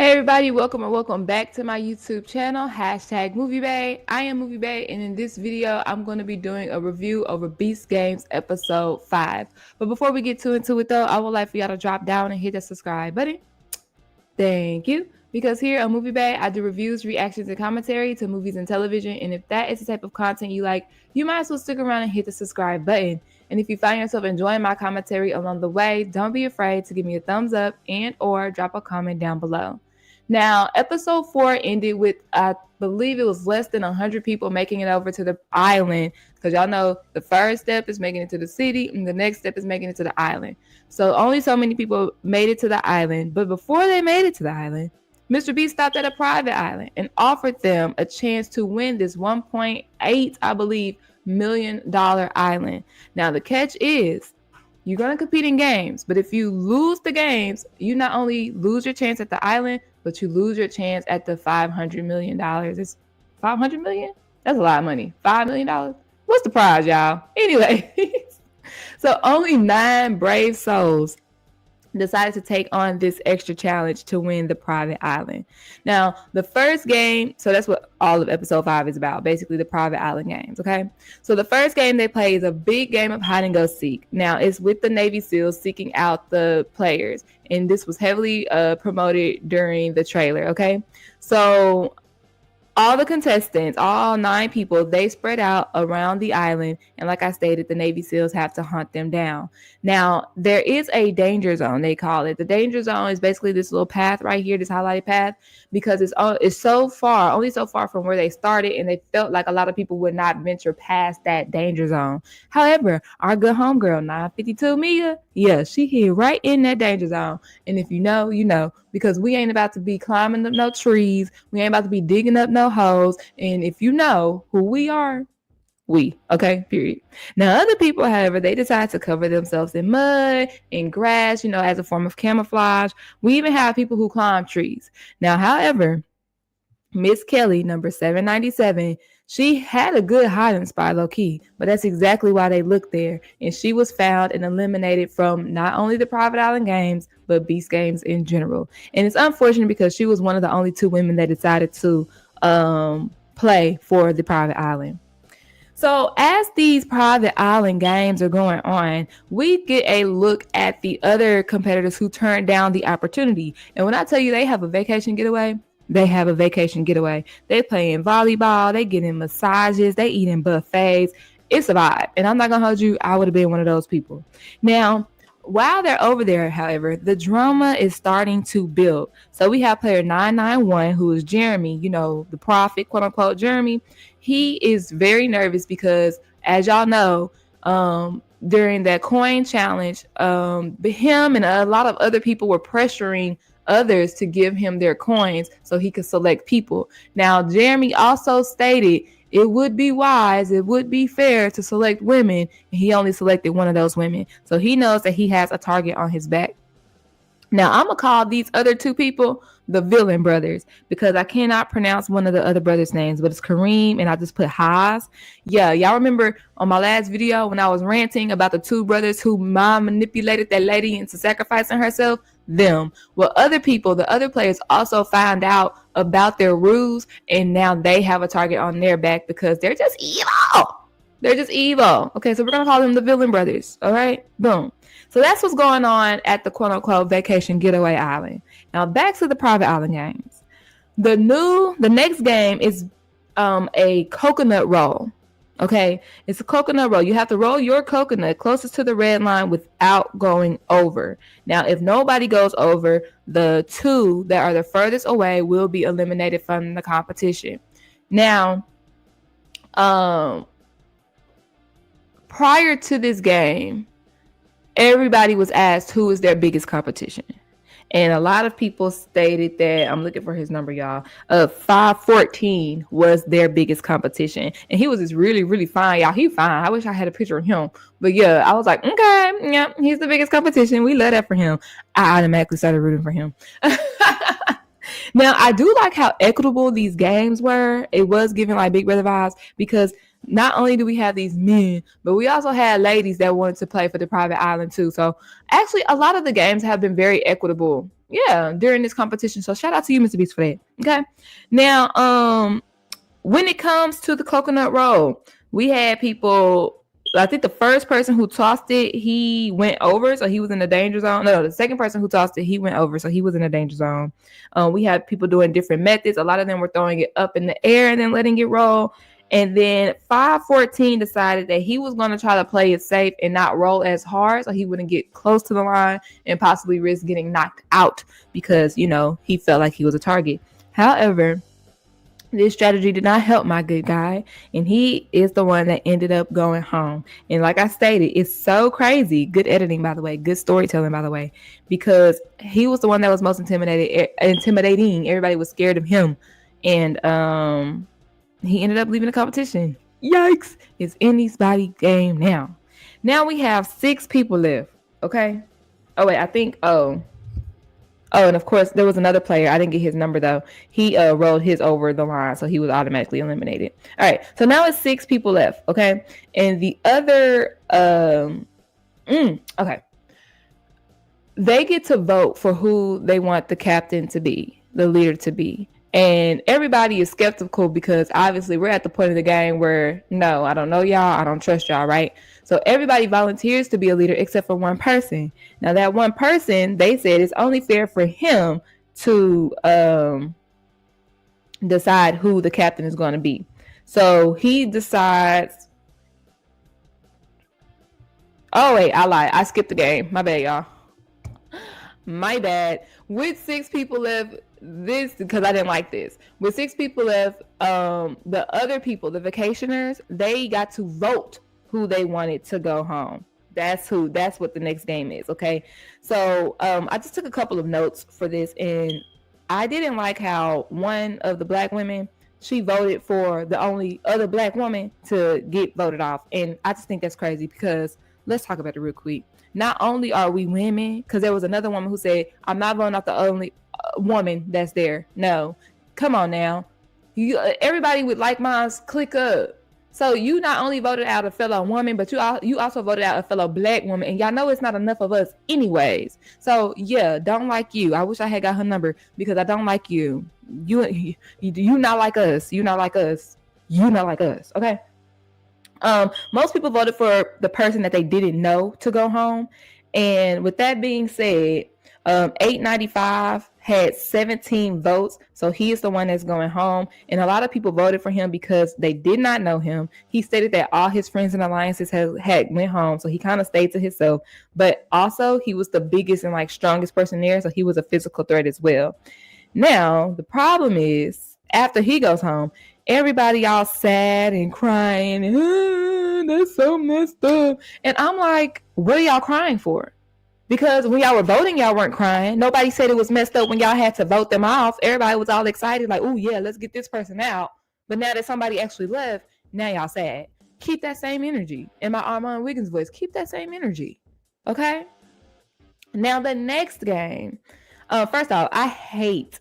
Hey everybody, welcome and welcome back to my YouTube channel, #MovieBae. I am MovieBae, and in this video, I'm going to be doing a review over Beast Games episode 5. But before we get into it though, I would like for y'all to drop down and hit that subscribe button. Thank you. Because here on MovieBae, I do reviews, reactions, and commentary to movies and television. And if that is the type of content you like, you might as well stick around and hit the subscribe button. And if you find yourself enjoying my commentary along the way, don't be afraid to give me a thumbs up and or drop a comment down below. Now, episode 4 ended with, I believe it was less than 100 people making it over to the island. Because y'all know the first step is making it to the city, and the next step is making it to the island. So only so many people made it to the island. But before they made it to the island, Mr. B stopped at a private island and offered them a chance to win this 1.8, I believe, $1 million island. Now, the catch is you're going to compete in games, but if you lose the games, you not only lose your chance at the island, but you lose your chance at the $500 million. It's $500 million? That's a lot of money. $5 million? What's the prize, y'all? Anyway, so only 9 brave souls decided to take on this extra challenge to win the private island. Now, the first game, so that's what all of episode 5 is about, basically the private island games, okay? So the first game they play is a big game of hide and go seek. Now, it's with the Navy SEALs seeking out the players, and this was heavily promoted during the trailer, okay? So all the contestants, all 9 people, they spread out around the island. And like I stated, the Navy SEALs have to hunt them down. Now, there is a danger zone, they call it. The danger zone is basically this little path right here, this highlighted path, because it's so far, only so far from where they started, and they felt like a lot of people would not venture past that danger zone. However, our good homegirl, 952 Mia, yeah, she hid right in that danger zone. And if you know, you know, because we ain't about to be climbing up no trees. We ain't about to be digging up no holes. And if you know who we are, okay, period. Now, other people, however, they decide to cover themselves in mud and grass, as a form of camouflage. We even have people who climb trees. Now, however, Miss Kelly, number 797, she had a good hiding spot, low key, but that's exactly why they looked there. And she was found and eliminated from not only the private island games, but Beast Games in general. And it's unfortunate because she was one of the only 2 women that decided to play for the private island. So as these private island games are going on, we get a look at the other competitors who turned down the opportunity. And when I tell you they have a vacation getaway, they have a vacation getaway. They playing volleyball, they getting massages, they eating buffets. It's a vibe. And I'm not going to hold you, I would have been one of those people. Now, while they're over there, however, the drama is starting to build. So we have player 991, who is Jeremy, the prophet, quote unquote, Jeremy. He is very nervous because, as y'all know, during that coin challenge, him and a lot of other people were pressuring others to give him their coins so he could select people. Now, Jeremy also stated it would be wise, it would be fair to select women, and he only selected one of those women. So he knows that he has a target on his back. Now, I'm going to call these other 2 people the Villain Brothers because I cannot pronounce one of the other brothers' names, but it's Kareem and I just put Haas. Yeah, y'all remember on my last video when I was ranting about the 2 brothers who mom manipulated that lady into sacrificing herself? Them. Well, other people, the other players also found out about their ruse, and now they have a target on their back because they're just evil. They're just evil. Okay, so we're going to call them the Villain Brothers. All right, boom. So that's what's going on at the quote-unquote vacation getaway island. Now back to the private island games. The next game is a coconut roll. Okay, it's a coconut roll. You have to roll your coconut closest to the red line without going over. Now, if nobody goes over, the 2 that are the furthest away will be eliminated from the competition. Now, prior to this game, everybody was asked who is their biggest competition. And a lot of people stated that, I'm looking for his number, y'all, 514 was their biggest competition. And he was just really, really fine, y'all. He fine. I wish I had a picture of him. But yeah, I was like, okay, yeah, he's the biggest competition. We love that for him. I automatically started rooting for him. Now, I do like how equitable these games were. It was giving like Big Brother vibes because not only do we have these men, but we also had ladies that wanted to play for the private island too. So actually, a lot of the games have been very equitable, yeah, during this competition. So shout out to you, Mr. Beast, for that. Okay. Now, when it comes to the coconut roll, we had people. I think the first person who tossed it, he went over, so he was in the danger zone. No, the second person who tossed it, he went over, so he was in the danger zone. We had people doing different methods. A lot of them were throwing it up in the air and then letting it roll. And then 514 decided that he was going to try to play it safe and not roll as hard so he wouldn't get close to the line and possibly risk getting knocked out because, you know, he felt like he was a target. However, this strategy did not help my good guy, and he is the one that ended up going home. And like I stated, it's so crazy. Good editing, by the way. Good storytelling, by the way, because he was the one that was most intimidating. Everybody was scared of him, and he ended up leaving the competition. Yikes! It's anybody's game now. Now we have 6 people left. Okay. Oh wait, I think. Oh, and of course, there was another player. I didn't get his number, though. He rolled his over the line, so he was automatically eliminated. All right, so now it's 6 people left, okay? And the other, okay. They get to vote for who they want the captain to be, the leader to be. And everybody is skeptical because obviously we're at the point of the game where, no, I don't know y'all, I don't trust y'all, right? So everybody volunteers to be a leader except for one person. Now that one person, they said it's only fair for him to decide who the captain is going to be. So he decides. Oh wait, I lied. I skipped the game. My bad, y'all. My bad. With 6 people left, this because I didn't like this. With 6 people left, the other people, the vacationers, they got to vote who they wanted to go home. That's what the next game is. Okay. So I just took a couple of notes for this, and I didn't like how one of the black women, she voted for the only other black woman to get voted off. And I just think that's crazy because let's talk about it real quick. Not only are we women, because there was another woman who said, I'm not voting off the only woman that's there. No, come on now. Everybody with like minds, click up. So you not only voted out a fellow woman, but you also voted out a fellow black woman, and y'all know it's not enough of us anyways. So yeah, don't like you. I wish I had got her number because I don't like you. You not like us. You not like us. You not like us. Okay. Most people voted for the person that they didn't know to go home, and with that being said, 895 had 17 votes, so he is the one that's going home. And a lot of people voted for him because they did not know him. He stated that all his friends and alliances had went home, so he kind of stayed to himself. But also, he was the biggest and strongest person there, so he was a physical threat as well. Now, the problem is, after he goes home, everybody all sad and crying, and that's so messed up. And I'm like, what are y'all crying for? Because when y'all were voting, y'all weren't crying. Nobody said it was messed up when y'all had to vote them off. Everybody was all excited, like, oh yeah, let's get this person out. But now that somebody actually left, now y'all sad. Keep that same energy. In my Armand Wiggins voice, keep that same energy. Okay? Now the next game. First off, I hate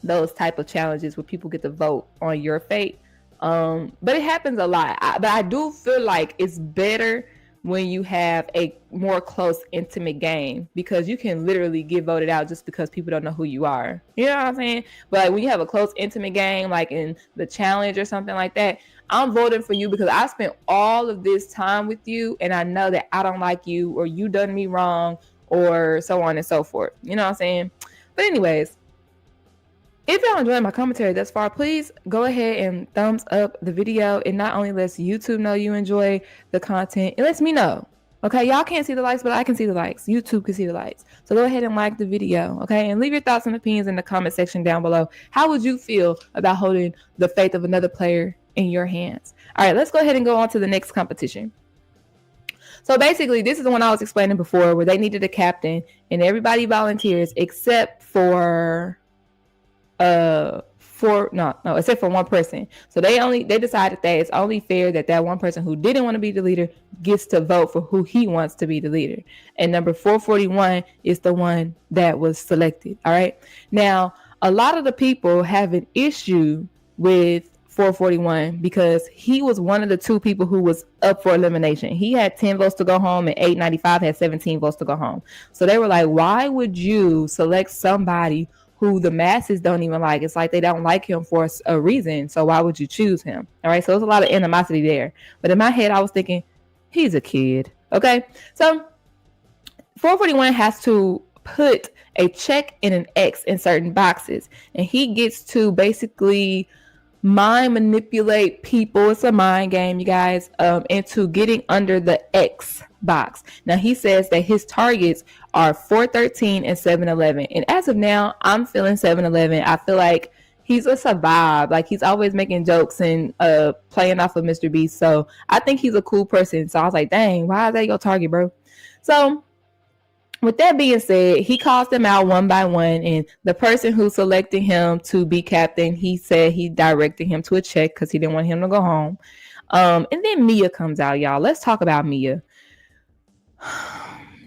those type of challenges where people get to vote on your fate. But it happens a lot. But I do feel like it's better when you have a more close, intimate game, because you can literally get voted out just because people don't know who you are. You know what I'm saying? But when you have a close, intimate game, like in the challenge or something like that, I'm voting for you because I spent all of this time with you, and I know that I don't like you, or you done me wrong, or so on and so forth. You know what I'm saying? But anyways, if y'all enjoyed my commentary thus far, please go ahead and thumbs up the video. It not only lets YouTube know you enjoy the content, it lets me know. Okay, y'all can't see the likes, but I can see the likes. YouTube can see the likes. So go ahead and like the video, okay? And leave your thoughts and opinions in the comment section down below. How would you feel about holding the fate of another player in your hands? All right, let's go ahead and go on to the next competition. So basically, this is the one I was explaining before, where they needed a captain, and everybody volunteers except for except for one person. So they decided that it's only fair that one person who didn't want to be the leader gets to vote for who he wants to be the leader. And number 441 is the one that was selected. All right. Now, a lot of the people have an issue with 441 because he was one of the two people who was up for elimination. He had 10 votes to go home and 895 had 17 votes to go home. So they were like, why would you select somebody who the masses don't even like? It's like they don't like him for a reason. So why would you choose him? All right. So there's a lot of animosity there. But in my head, I was thinking, he's a kid. Okay. So 441 has to put a check and an X in certain boxes. And he gets to basically mind manipulate people. It's a mind game, you guys, into getting under the X box. Now he says that his targets are 413 and 711. And as of now, I'm feeling 711. I feel like he's a vibe. Like he's always making jokes and playing off of Mr. Beast. So I think he's a cool person. So I was like, dang, why is that your target, bro? So with that being said, he calls them out one by one, and the person who selected him to be captain, he said he directed him to a check because he didn't want him to go home. And then Mia comes out, y'all. Let's talk about Mia.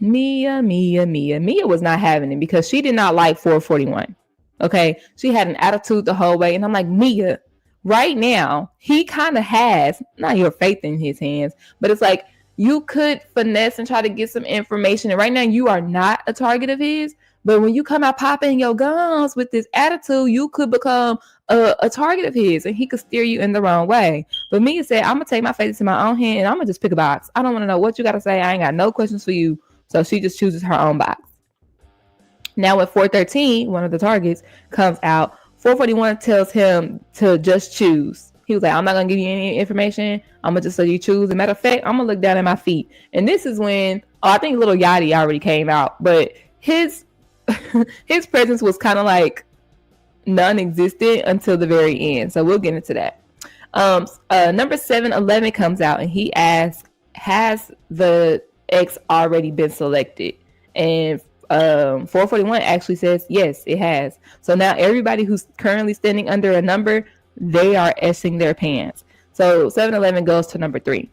Mia was not having it because she did not like 441. Okay, she had an attitude the whole way, and I'm like, Mia, right now, he kind of has not your faith in his hands, but it's like, you could finesse and try to get some information. And right now you are not a target of his. But when you come out popping your guns with this attitude, you could become a target of his and he could steer you in the wrong way. But Mia said, I'm going to take my fate into my own hand and I'm going to just pick a box. I don't want to know what you got to say. I ain't got no questions for you. So she just chooses her own box. Now with 413, one of the targets comes out. 441 tells him to just choose. He was like, I'm not going to give you any information. I'm going to just let you choose. As a matter of fact, I'm going to look down at my feet. And this is when, I think Little Yachty already came out. But his presence was kind of like non-existent until the very end. So we'll get into that. Number 711 comes out and he asks, has the X already been selected? And 441 actually says, yes, it has. So now everybody who's currently standing under a number, they are S-ing their pants. So 711 goes to number 3.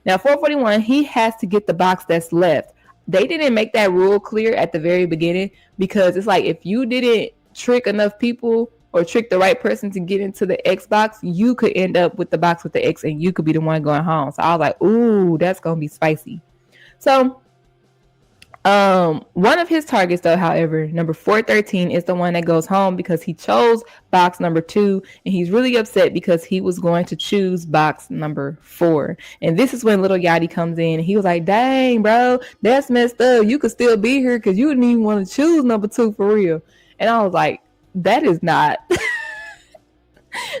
Now 441, he has to get the box that's left. They didn't make that rule clear at the very beginning because it's like if you didn't trick enough people or trick the right person to get into the X box, you could end up with the box with the X and you could be the one going home. So I was like, ooh, that's going to be spicy. So one of his targets though, however, number 413 is the one that goes home because he chose box number 2 and he's really upset because he was going to choose box number 4. And this is when Little Yachty comes in and he was like, dang bro, that's messed up. You could still be here because you didn't even want to choose number 2 for real. And I was like, that is not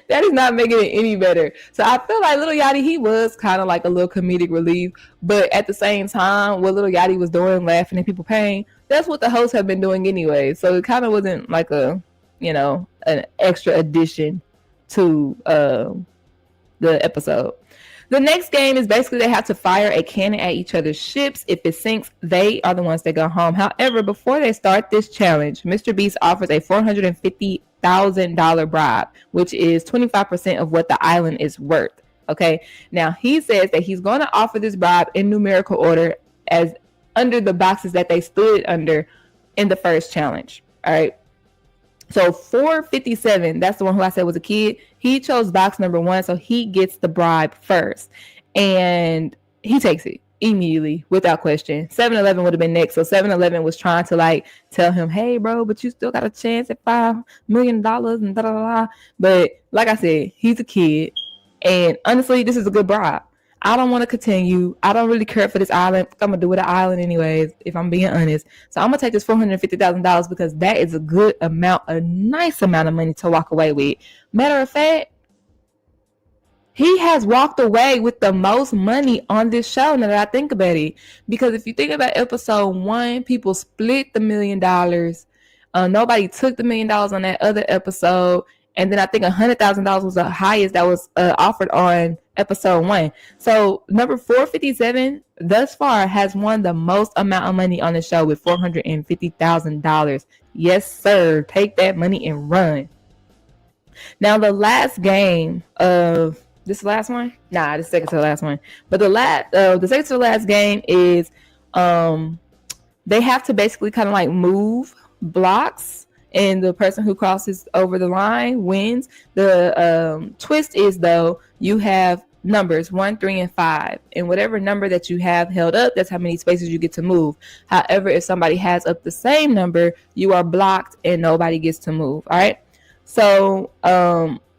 that is not making it any better. So I feel like Little Yachty, he was kind of like a little comedic relief, but at the same time, what Little Yachty was doing, laughing at people pain, that's what the hosts have been doing anyway. So it kind of wasn't like an extra addition to the episode. The next game is basically they have to fire a cannon at each other's ships. If it sinks, they are the ones that go home. However, before they start this challenge, Mr. Beast offers a $450,000 bribe, which is 25% of what the island is worth. Okay. Now he says that he's going to offer this bribe in numerical order as under the boxes that they stood under in the first challenge. All right. So 457, that's the one who I said was a kid. He chose box number 1, so he gets the bribe first. And he takes it immediately, without question. 711 would have been next. So 711 was trying to like tell him, hey, bro, but you still got a chance at $5 million and da da da. But like I said, he's a kid. And honestly, this is a good bribe. I don't want to continue. I don't really care for this island. I'm going to do with the island anyways, if I'm being honest. So I'm going to take this $450,000 because that is a good amount, a nice amount of money to walk away with. Matter of fact, he has walked away with the most money on this show now that I think about it. Because if you think about episode 1, people split the $1 million. Nobody took the $1 million on that other episode. And then I think $100,000 was the highest that was offered on episode 1. So number 457 thus far has won the most amount of money on the show with $450,000. Yes, sir. Take that money and run. Now the last game of this last one? Nah, the second to the last one. But the second to the last game is they have to basically kind of like move blocks and the person who crosses over the line wins. The twist is, though, you have numbers 1, 3, and 5, and whatever number that you have held up, that's how many spaces you get to move. However, if somebody has up the same number, you are blocked and nobody gets to move. All right, so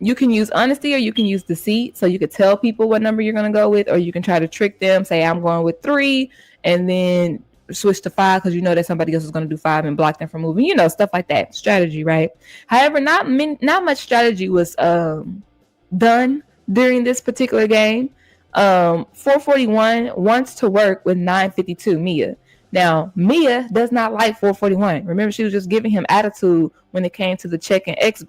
you can use honesty or you can use deceit. So you could tell people what number you're going to go with, or you can try to trick them, say I'm going with 3, and then switch to 5 because you know that somebody else is going to do 5 and block them from moving, stuff like that. Strategy, right? However, not much strategy was done during this particular game. 441 wants to work with 952 Mia. Now, Mia does not like 441. Remember, she was just giving him attitude when it came to the check and X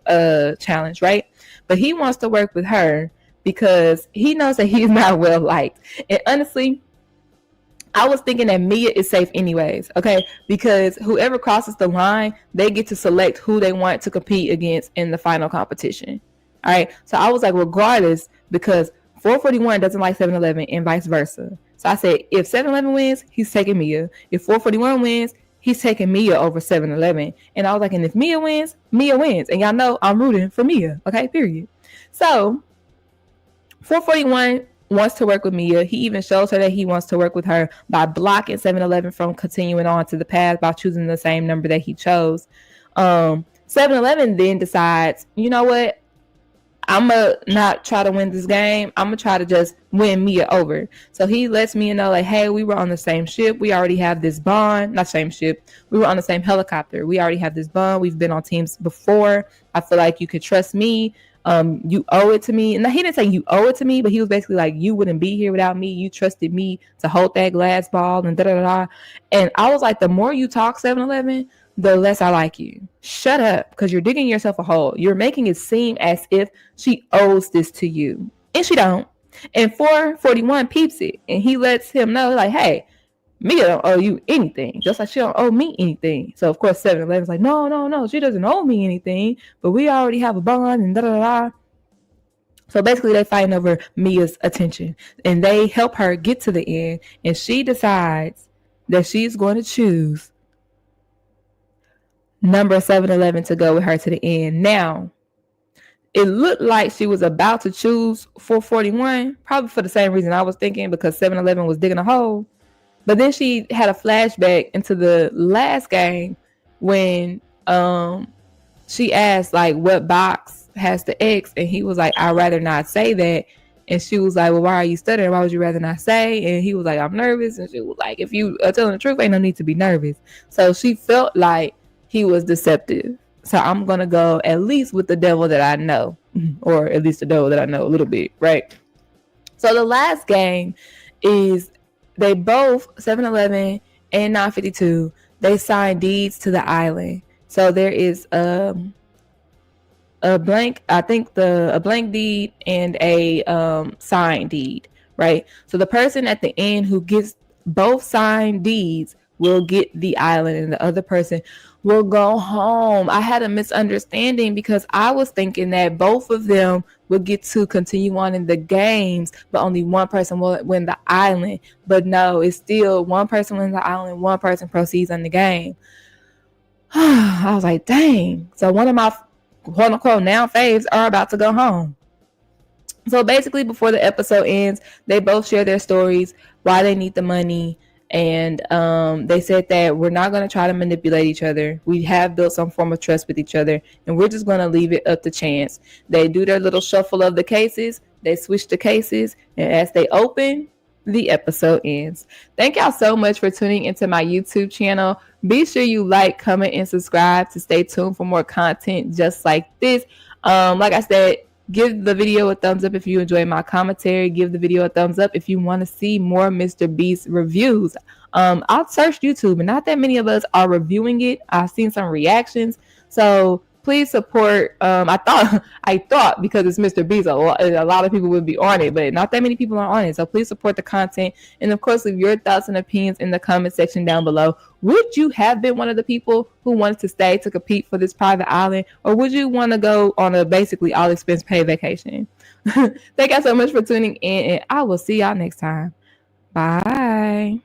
challenge, right? But he wants to work with her because he knows that he's not well liked. And honestly, I was thinking that Mia is safe anyways, okay? Because whoever crosses the line, they get to select who they want to compete against in the final competition. All right? So I was like, regardless, because 441 doesn't like 7-Eleven and vice versa. So I said, if 7-Eleven wins, he's taking Mia. If 441 wins, he's taking Mia over 7-Eleven. And I was like, and if Mia wins, Mia wins. And y'all know I'm rooting for Mia, okay? Period. So 441 wants to work with Mia. He even shows her that he wants to work with her by blocking 7-Eleven from continuing on to the path by choosing the same number that he chose. 7-Eleven then decides, you know what? I'm going to not try to win this game. I'm going to try to just win Mia over. So he lets Mia know, like, hey, we were on the same ship. We already have this bond. Not same ship. We were on the same helicopter. We already have this bond. We've been on teams before. I feel like you could trust me. You owe it to me. And he didn't say you owe it to me, but he was basically like, you wouldn't be here without me. You trusted me to hold that glass ball and da-da-da-da. And I was like, the more you talk 7-Eleven, the less I like you. Shut up, because you're digging yourself a hole. You're making it seem as if she owes this to you. And she don't. And 441 peeps it. And he lets him know, like, hey, Mia don't owe you anything. Just like she don't owe me anything. So, of course, 7-Eleven's like, no, she doesn't owe me anything. But we already have a bond and da-da-da-da. So, basically, they fighting over Mia's attention. And they help her get to the end. And she decides that she's going to choose number 7-Eleven to go with her to the end. Now, it looked like she was about to choose 441, probably for the same reason I was thinking, because 7-Eleven was digging a hole. But then she had a flashback into the last game when she asked, like, what box has the X? And he was like, I'd rather not say that. And she was like, well, why are you stuttering? Why would you rather not say? And he was like, I'm nervous. And she was like, if you are telling the truth, ain't no need to be nervous. So she felt like he was deceptive. So I'm going to go at least with the devil that I know, or at least the devil that I know a little bit, right? So the last game is they both, 7-Eleven and 952, they signed deeds to the island. So there is a blank, I think a blank deed and a signed deed, right? So the person at the end who gets both signed deeds will get the island, and the other person will go home. I had a misunderstanding because I was thinking that both of them would get to continue on in the games, but only one person will win the island. But no, it's still one person wins the island, one person proceeds on the game. I was like, dang. So one of my quote unquote now faves are about to go home. So basically, before the episode ends, they both share their stories, why they need the money. And they said that we're not going to try to manipulate each other. We have built some form of trust with each other, and we're just going to leave it up to chance. They do their little shuffle of the cases. They switch the cases, and as they open, the episode ends. Thank y'all so much for tuning into my YouTube channel. Be sure you like, comment, and subscribe to stay tuned for more content just like this. Like I said, give the video a thumbs up if you enjoy my commentary. Give the video a thumbs up if you want to see more Mr. Beast reviews. I'll search YouTube, and not that many of us are reviewing it. I've seen some reactions. So please support. I thought because it's Mr. Beast, a lot of people would be on it, but not that many people are on it. So please support the content. And of course, leave your thoughts and opinions in the comment section down below. Would you have been one of the people who wanted to stay to compete for this private island, or would you want to go on a basically all expense paid vacation? Thank you so much for tuning in, and I will see y'all next time. Bye.